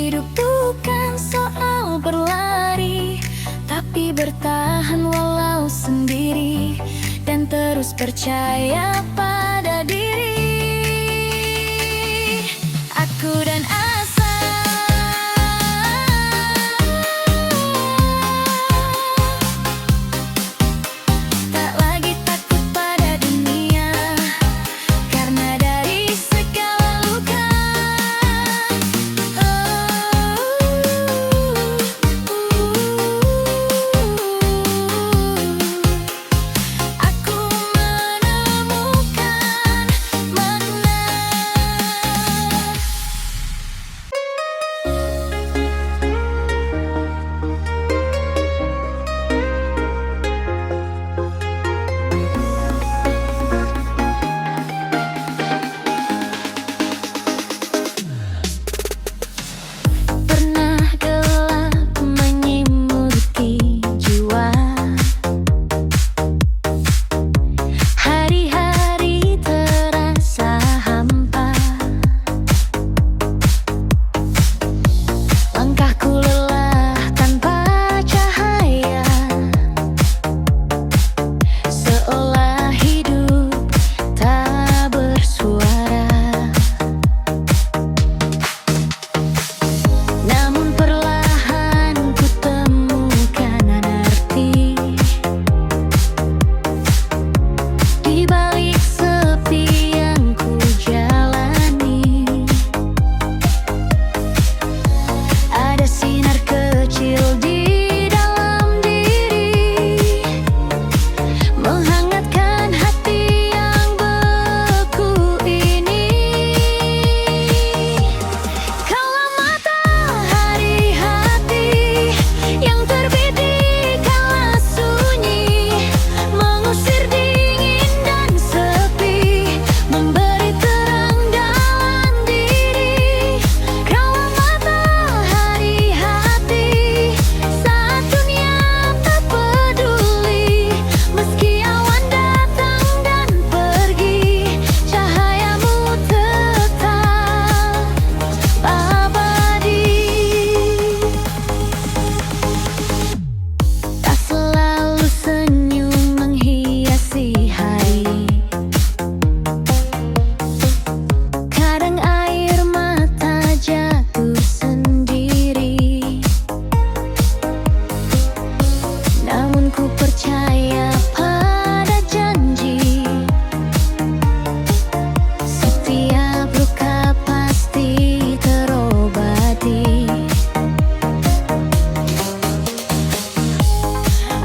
Hidup bukan soal berlari, tapi bertahan walau sendiri, dan terus percaya pada diri. Aku dan asa, tak lagi takut pada dunia, karena dari segala luka. Aku menemukan makna. Pernah gelap menyemuti jiwa, hari-hari terasa hampa. Langkahku lelah tanpa cahaya, seolah hidup tak bersuara. Namun perlahan ku temukan arti di balik sepi yang ku jalani. Ada sinar kecil di dalam diri, menghangatkan hati yang beku ini. Kaulah matahari hati yang terbit di kala sunyi, mengusir dingin dan sepi, memberi terang dalam diri. Kaulah matahari hati saat dunia tak peduli, meski awan datang dan pergi, cahayamu tetap abadi. Tak selalu senyum menghiasi hari, kadang air mata jatuh sendiri. Namun ku percaya pada janji, setiap luka pasti terobati.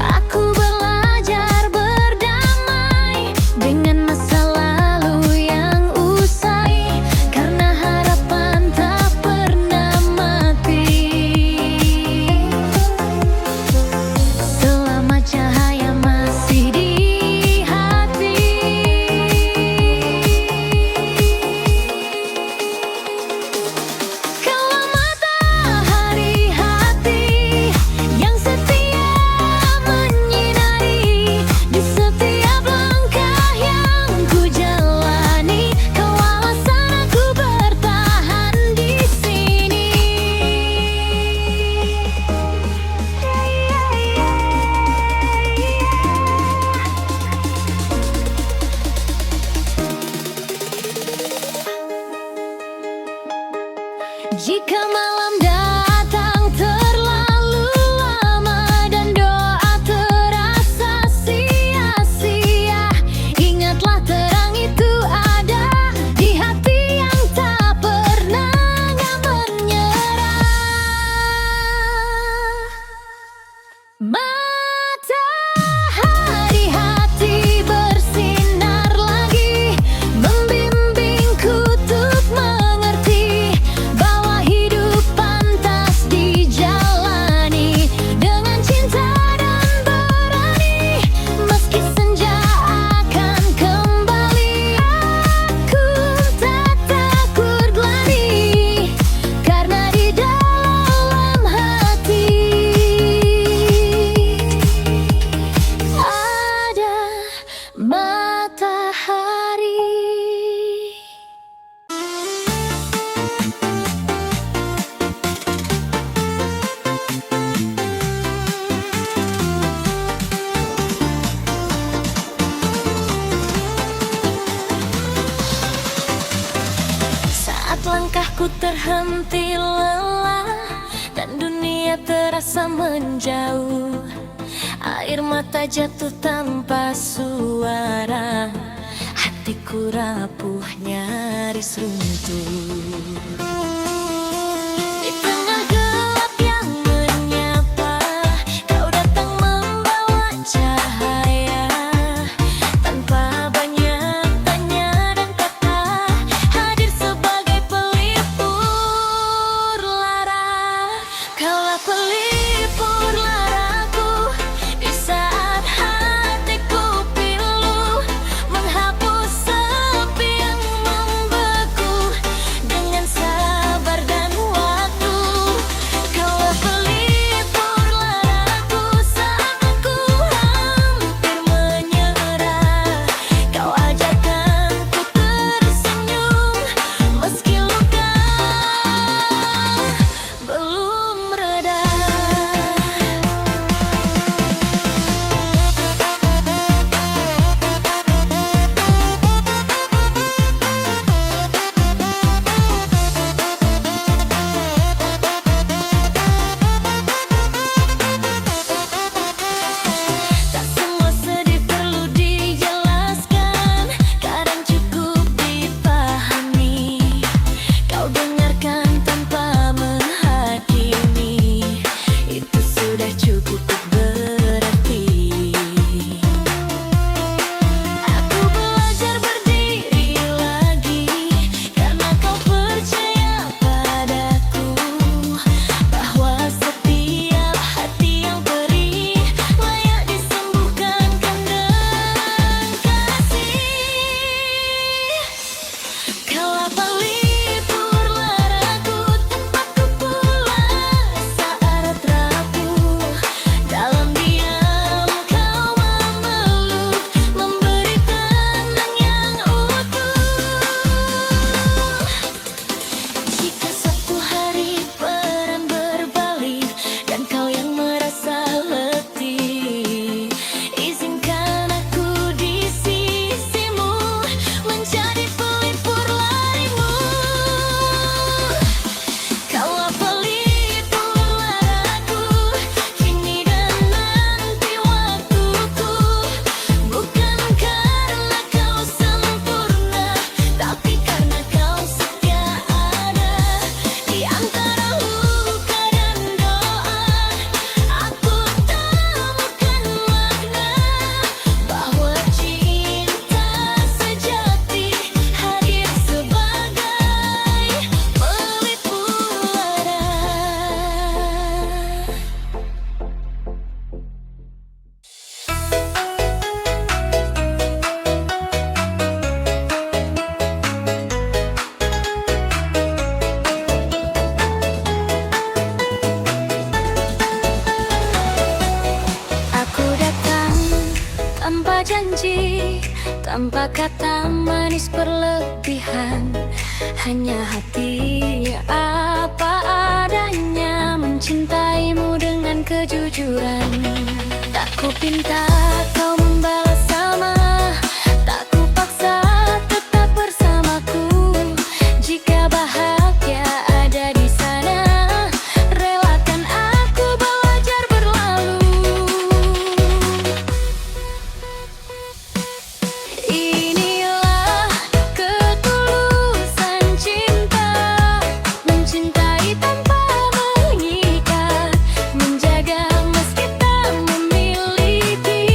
Aku belajar berdamai dengan masa lalu yang usai, karena harapan tak pernah mati. Selama cahaya masih di hati, kaulah matahari hati yang setia menyinari di setiap langkah yang ku jalani. Kau alasan aku bertahan di sini. Jika malam datang terlalu lama dan doa terasa sia-sia, ingatlah terang itu ada di hati yang tak pernah menyerah. Matahari hati bersinar lagi, membimbingku untuk mengerti bahwa hidup berhenti lelah dan dunia terasa menjauh. Air mata jatuh tanpa suara, hatiku rapuh nyaris runtuh. Di tengah gelap yang menyapa, kau datang membawa cahaya. Tanpa banyak tanya dan kata, hadir sebagai pelipur lara. Kaulah pelipur laraku di saat hatiku pilu, menghapus sepi yang membeku dengan sabar dan waktu. Kaulah pelipur laraku saat aku hampir menyerah. Kau ajarkanku tersenyum meski luka belum reda. Tak semua sedih perlu dijelaskan, kadang cukup dipahami. Kau dengarkan tanpa menghakimi, itu sudah cukup berarti. Aku belajar berdiri lagi karena kau percaya padaku, bahwa setiap hati yang perih layak disembuhkan dengan kasih. Kaulah pelipur laraku, tempatku pulas saat rapuh. Dalam diam kau memeluk, memberi tenang yang utuh. Jika suatu hari peran berbalik dan kau yang merasa letih, izinkan aku di sisimu menjadi pelipur larimu. Kaulah pelipur laraku kini dan nanti waktuku, bukan karena kau sempurna, tapi karena kau setia ada di antara luka dan doa. Aku temukan makna bahwa cinta sejati hadir sebagai pelipur lara. Aku datang tanpa janji, tanpa kata manis berlebihan, hanya hati apa adanya, mencintaimu dengan kejujuran. Tak kupinta kau membalas sama, tak kupaksa tetap bersamaku. Jika bahagia ada di sana, relakan aku belajar berlalu. Inilah ketulusan cinta, mencintai tanpa mengikat, menjaga meski tak memiliki.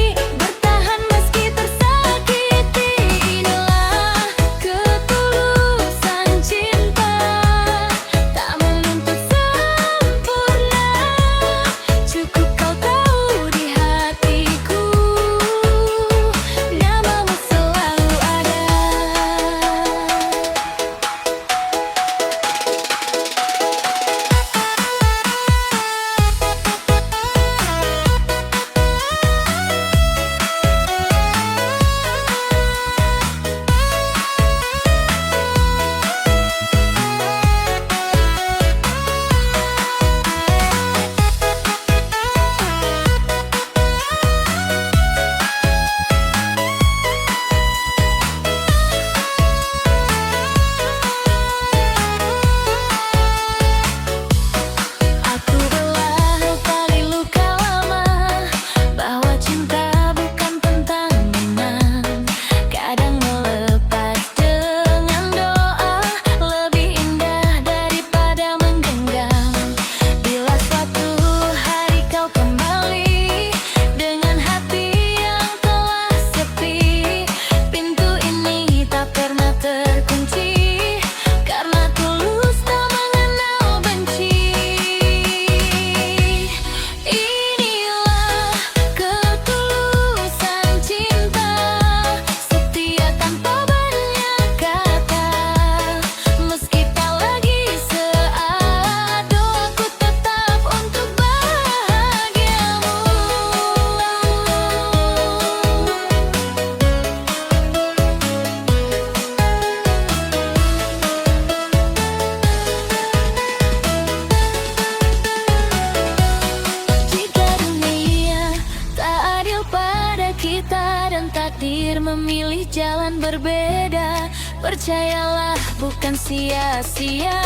berbeda. Percayalah bukan sia-sia,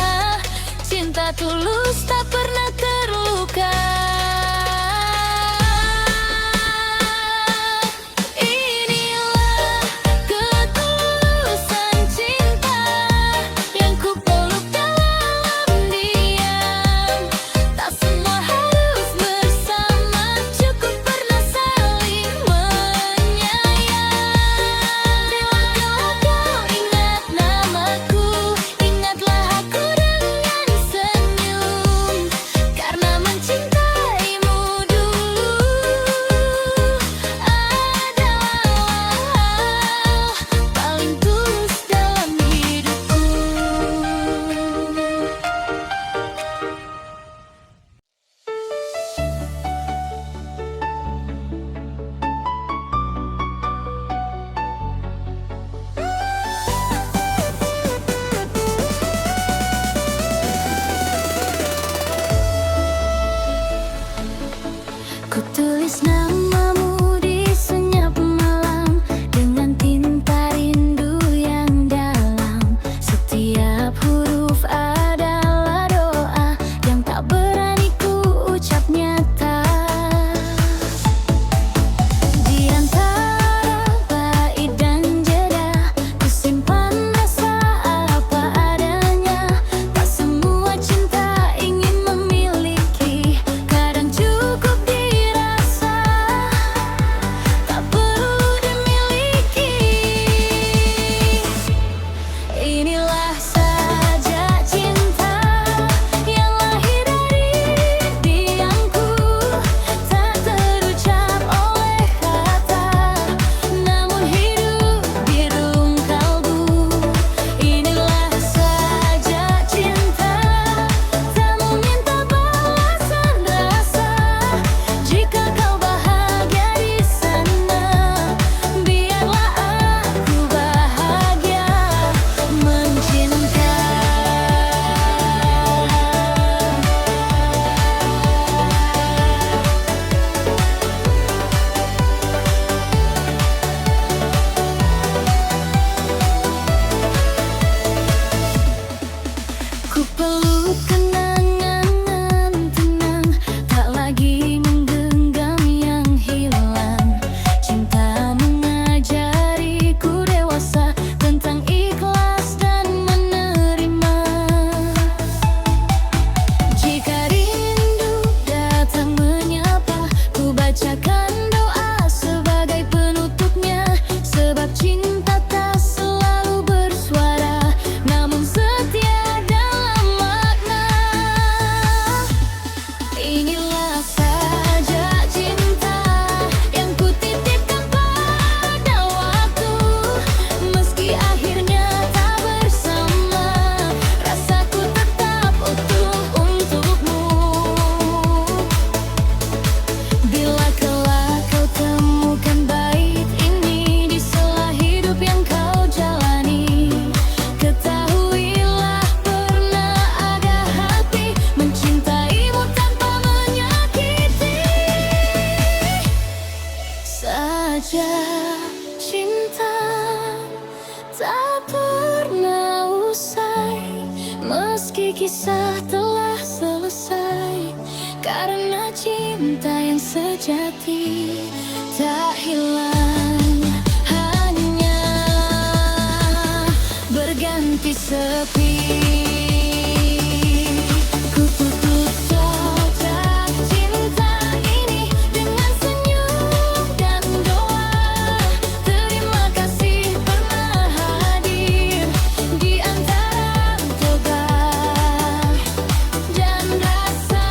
cinta tulus tak pernah terluka. Inilah ketulusan cinta yang ku peluk dalam diam. Tak semua harus bersama, cukup pernah saling menyayang. Bila kau ingat namaku, ingatlah aku dengan senyum. Karena mencintaimu dulu adalah paling tulus dalam hidupku. Ku tulis namamu di senyap malam dengan tinta rindu yang dalam. Setiap huruf adalah doa yang tak berani ku ucap nyata. Di antara bait dan jeda, ku simpan rasa apa adanya. Tak semua cinta ingin memiliki, kadang cukup dirasa, tak perlu dimiliki. Inilah saja cinta yang lahir dari diamku, tak terucap oleh kata, namun hidup di relung kalbu. Inilah saja cinta, tak meminta balasan rasa. Jika kau bahagia di sana, biarlah aku bahagia mencinta. Ku peluk kenangan tenang, tak lagi menggenggam yang hilang. Cinta mengajariku dewasa tentang ikhlas dan menerima. Jika rindu datang menyapa, ku bacakan doa sebagai penutupnya. Sebab cinta tak selalu bersuara, namun setia dalam makna. Inilah saja cinta yang ku titipkan pada waktu. Meski akhirnya tak bersama, rasaku tetap utuh untukmu. Bila kelak kau temukan bait ini di sela hidup yang kau jalani, ketahuilah pernah ada hati mencintaimu tanpa menyakiti. Saja cinta tak pernah usai, meski kisah telah selesai. Karena cinta yang sejati tak hilang, hanya berganti sepi. Ku tutup saja cinta ini dengan senyum dan doa. Terima kasih pernah hadir di antara toga dan rasa.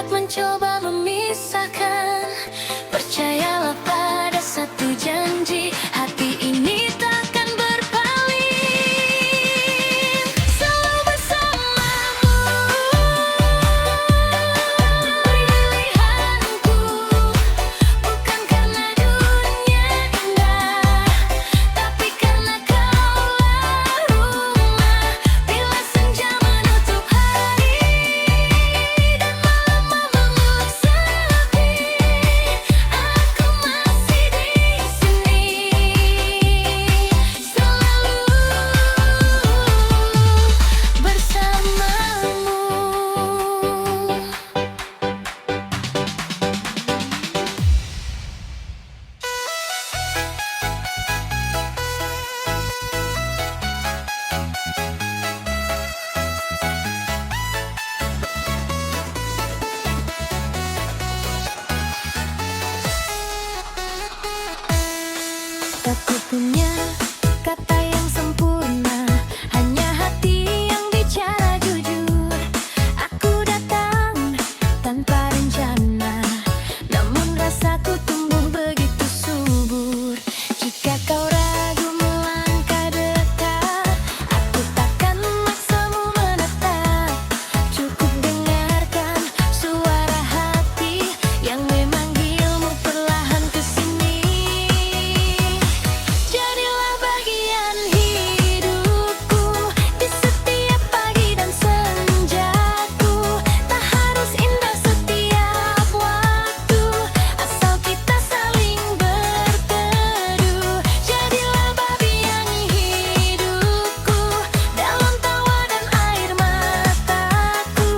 saat mencoba memisahkan. Percayalah pada satu janji, hati ini takkan berpaling. Selalu bersamamu, pilihanku. Bukan karena dunia indah, tapi karena kaulah rumah. Bila senja menutup hari dan malam mengulang sepi, aku masih di sini, selalu bersamamu. Tak ku punya kata yang sempurna, hanya hati yang bicara jujur. Aku datang tanpa rencana, namun rasaku tumbuh begitu subur. Jika kau ragu melangkah dekat, aku takkan memaksamu menetap. Cukup dengarkan suara hati yang memanggilmu perlahan ke sini. Jadilah bagian hidupku di setiap pagi dan senjaku. Tak harus indah setiap waktu, asal kita saling berteduh. Jadilah bagian hidupku dalam tawa dan air mataku.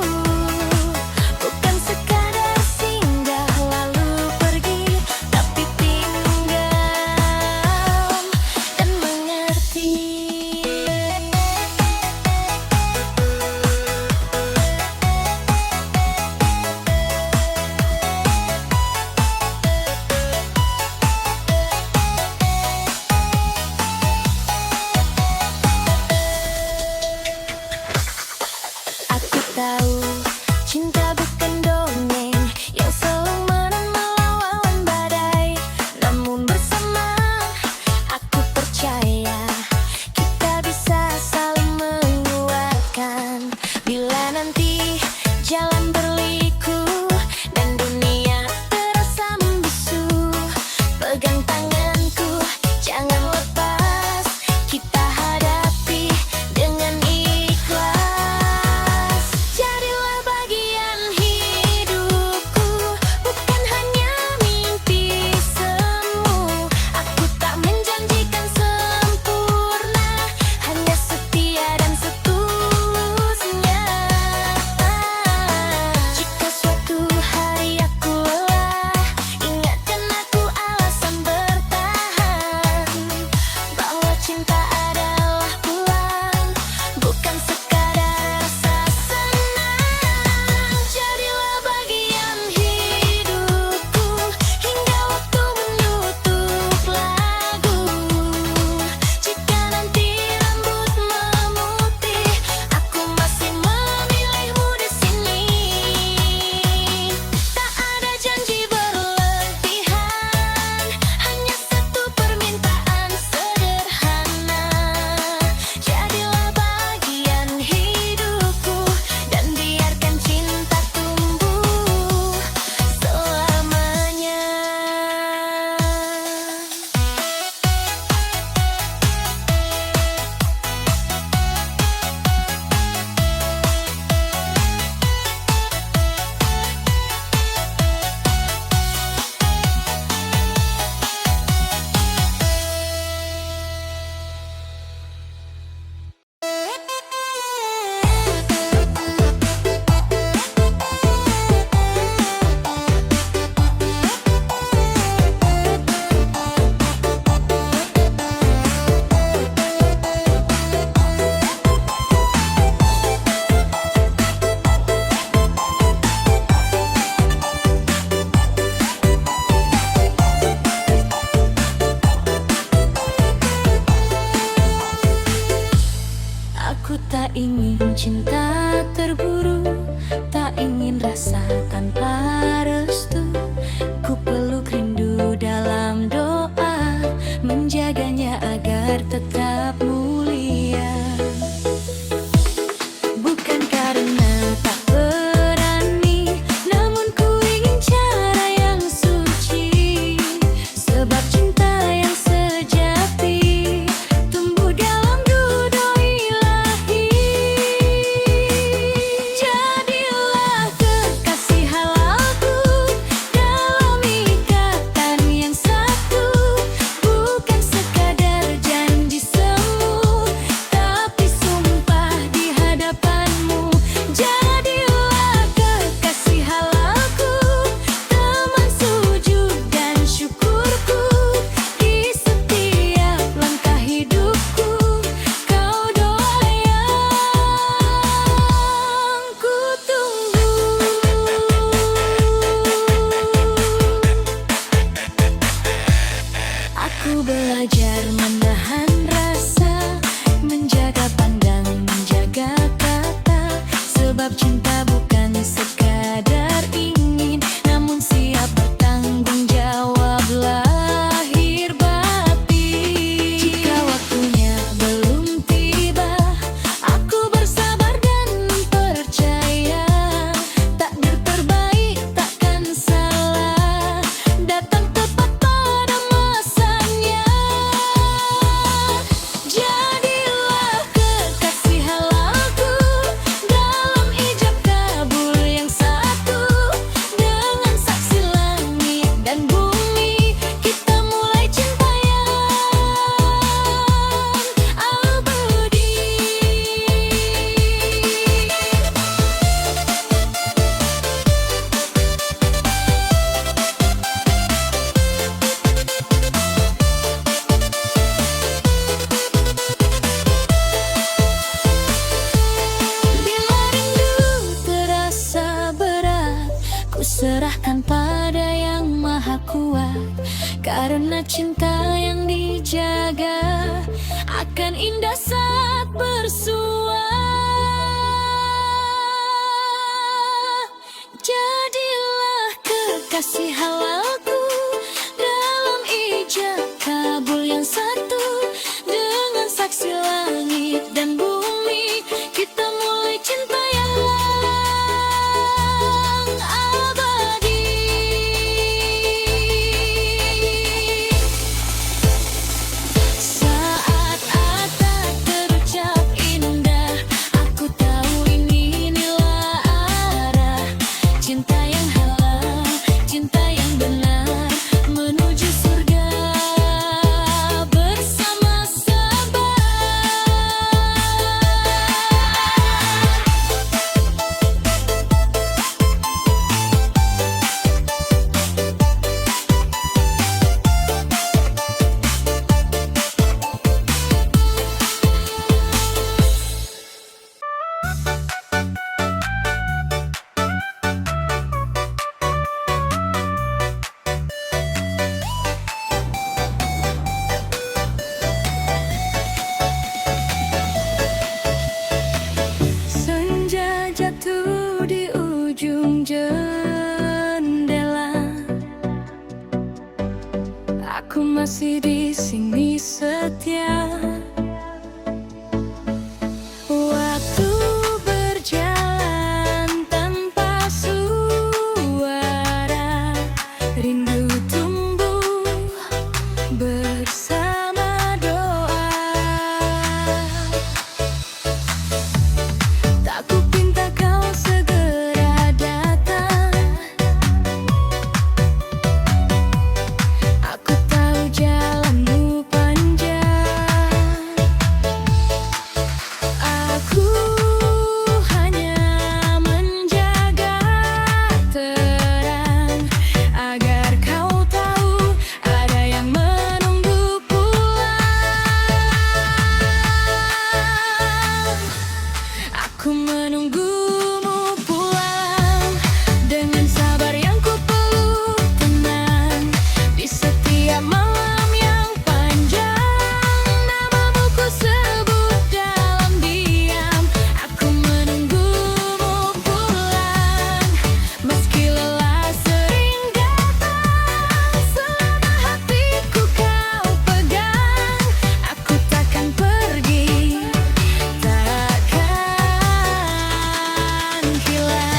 Bukan sekadar singgah lalu pergi, tapi tinggal dan mengerti. Aku tahu cinta bukan dongeng yang selalu melawan badai. Namun bersama aku percaya kita bisa saling menguatkan. Bila nanti jalan berliku dan dunia terasa membisu, pegang tanganku, jangan lepas. Kita hadapi dengan ikhlas. Jadilah bagian Sebab cinta bukan sekadar ingin, namun siap bertanggung jawab lahir batin. Jika waktunya belum tiba, aku bersabar dan percaya takdir terbaik takkan salah, datang tepat pada masanya. Jadilah kekasih halalku dalam ijab kabul yang satu, dengan saksi langit dan bumi kita mulai cinta yang abadi. Bila rindu terasa berat, ku serahkan pada yang maha kuat. Karena cinta yang dijaga akan indah saat bersua. Jadilah kekasih halalku dalam ijab kabul yang satu, dengan saksi langit dan bumi kita mulai cinta yang abadi. Saat akad terucap indah, aku tahu inilah arah cinta yang halal, cinta yang benar, menuju surga bersama sabar. Senja jatuh di ujung jendela, aku masih di sini setia. Waktu berjalan tanpa suara, rindu tumbuh bersama doa. Tak kupinta kau segera datang, aku tahu jalanmu panjang. Aku hanya menjaga terang, agar kau tahu ada yang menunggu pulang. Aku menunggumu pulang dengan sabar yang ku peluk tenang. Di setiap malam yang panjang, namamu ku sebut dalam diam. Aku menunggumu pulang, meski lelah sering datang. Selama hatiku kau pegang, aku takkan pergi, takkan hilang.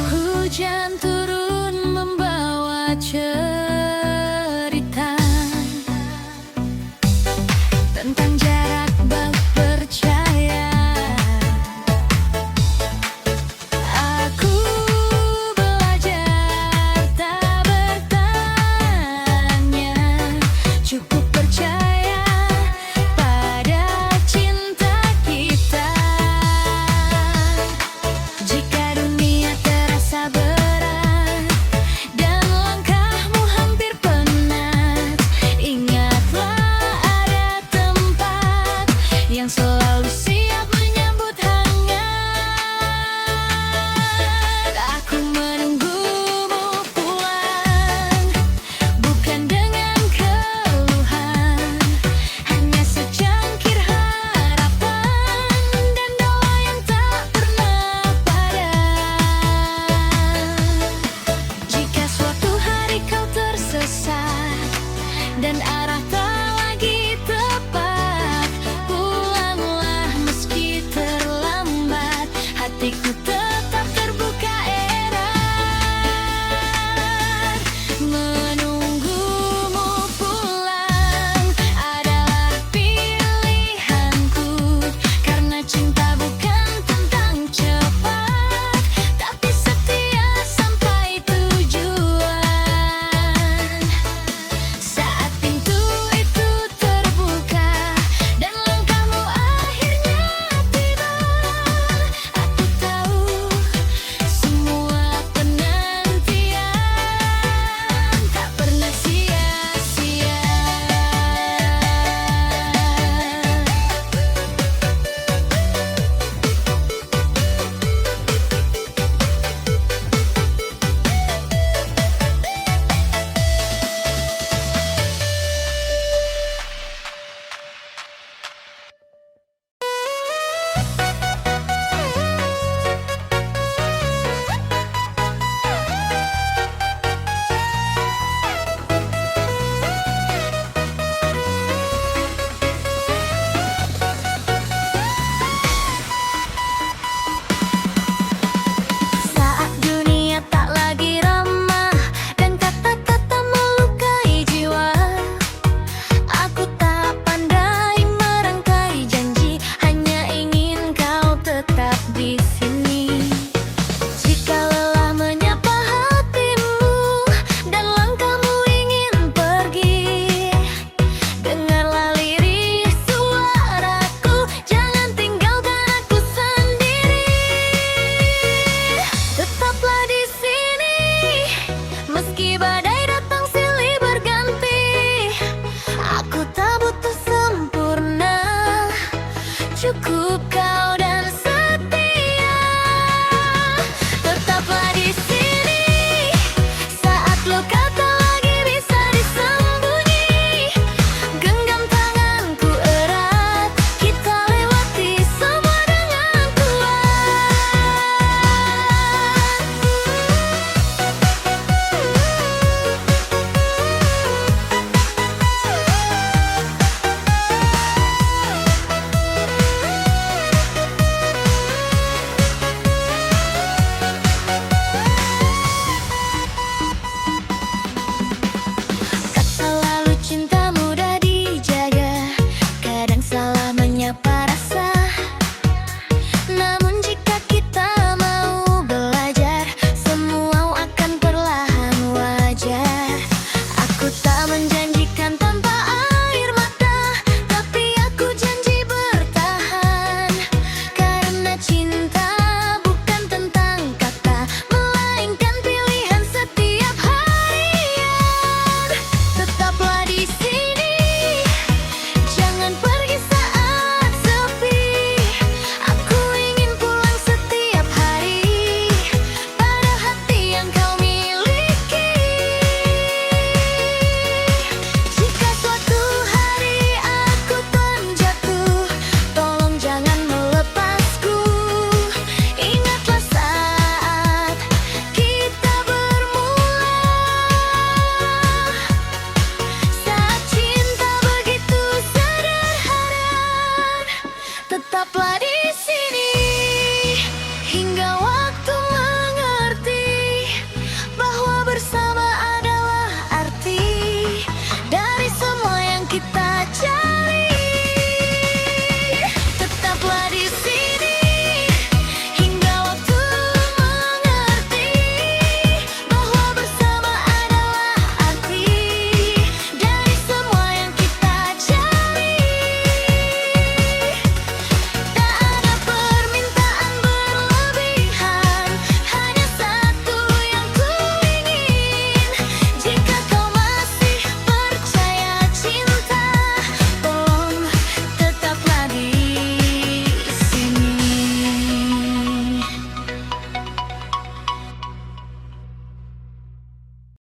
Hujan